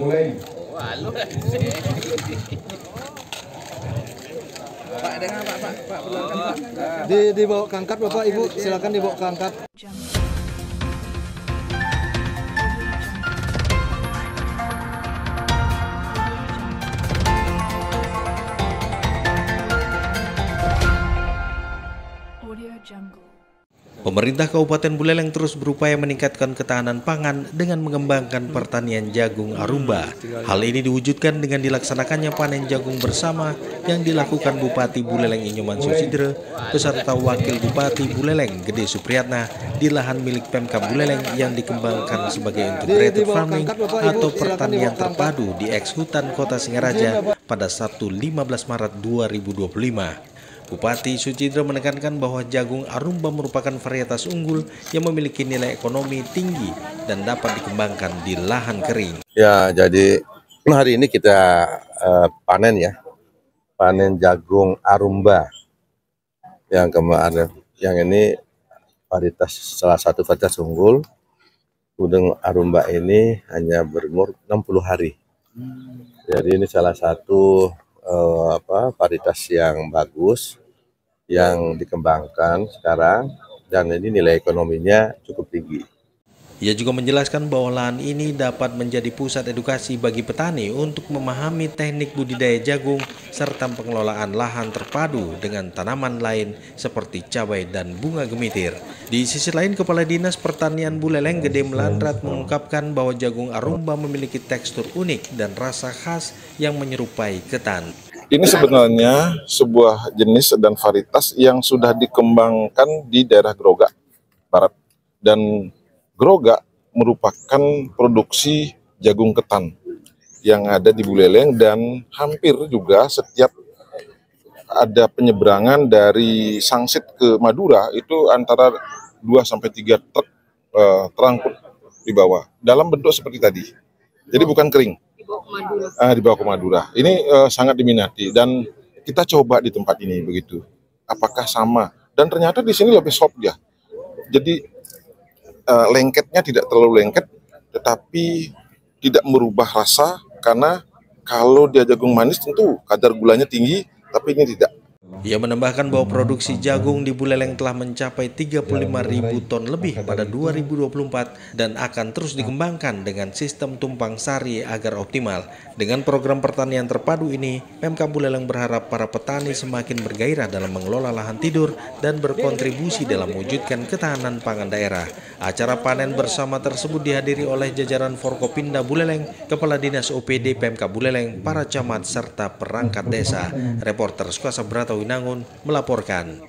Mulai. Pak, dengan Pak, perlukan Pak. Dibawa ke angkat Bapak Ibu, silakan dibawa ke angkat. Pemerintah Kabupaten Buleleng terus berupaya meningkatkan ketahanan pangan dengan mengembangkan pertanian jagung Arumba. Hal ini diwujudkan dengan dilaksanakannya panen jagung bersama yang dilakukan Bupati Buleleng Inyoman Susidre beserta Wakil Bupati Buleleng Gede Supriyatna di lahan milik Pemkab Buleleng yang dikembangkan sebagai integrated farming atau pertanian terpadu di eks-hutan Kota Singaraja pada Sabtu 15 Maret 2025. Bupati Sucidre menekankan bahwa jagung Arumba merupakan varietas unggul yang memiliki nilai ekonomi tinggi dan dapat dikembangkan di lahan kering. Ya, jadi hari ini kita panen ya, panen jagung Arumba yang kemarin, yang ini salah satu varietas unggul. Udang Arumba ini hanya berumur 60 hari. Jadi ini salah satu varietas yang bagus yang dikembangkan sekarang dan ini nilai ekonominya cukup tinggi. Ia juga menjelaskan bahwa lahan ini dapat menjadi pusat edukasi bagi petani untuk memahami teknik budidaya jagung serta pengelolaan lahan terpadu dengan tanaman lain seperti cabai dan bunga gemitir. Di sisi lain, Kepala Dinas Pertanian Buleleng Gede Melandrat mengungkapkan bahwa jagung Arumba memiliki tekstur unik dan rasa khas yang menyerupai ketan. Ini sebenarnya sebuah jenis dan varietas yang sudah dikembangkan di daerah Groga Barat. Dan Groga merupakan produksi jagung ketan yang ada di Buleleng dan hampir juga setiap ada penyeberangan dari Sangsit ke Madura itu antara 2-3 truk terangkut di bawah dalam bentuk seperti tadi. Jadi bukan kering. Dibawa ke Madura. Ini sangat diminati dan kita coba di tempat ini begitu. Apakah sama? Dan ternyata di sini lebih soft ya. Jadi lengketnya tidak terlalu lengket, tetapi tidak merubah rasa karena kalau dia jagung manis tentu kadar gulanya tinggi, tapi ini tidak. Ia menambahkan bahwa produksi jagung di Buleleng telah mencapai 35.000 ton lebih pada 2024 dan akan terus dikembangkan dengan sistem tumpang sari agar optimal. Dengan program pertanian terpadu ini, Pemkab Buleleng berharap para petani semakin bergairah dalam mengelola lahan tidur dan berkontribusi dalam mewujudkan ketahanan pangan daerah. Acara panen bersama tersebut dihadiri oleh jajaran Forkopimda Buleleng, Kepala Dinas OPD Pemkab Buleleng, para camat serta perangkat desa. Reporter Suasa Brata Winangun melaporkan.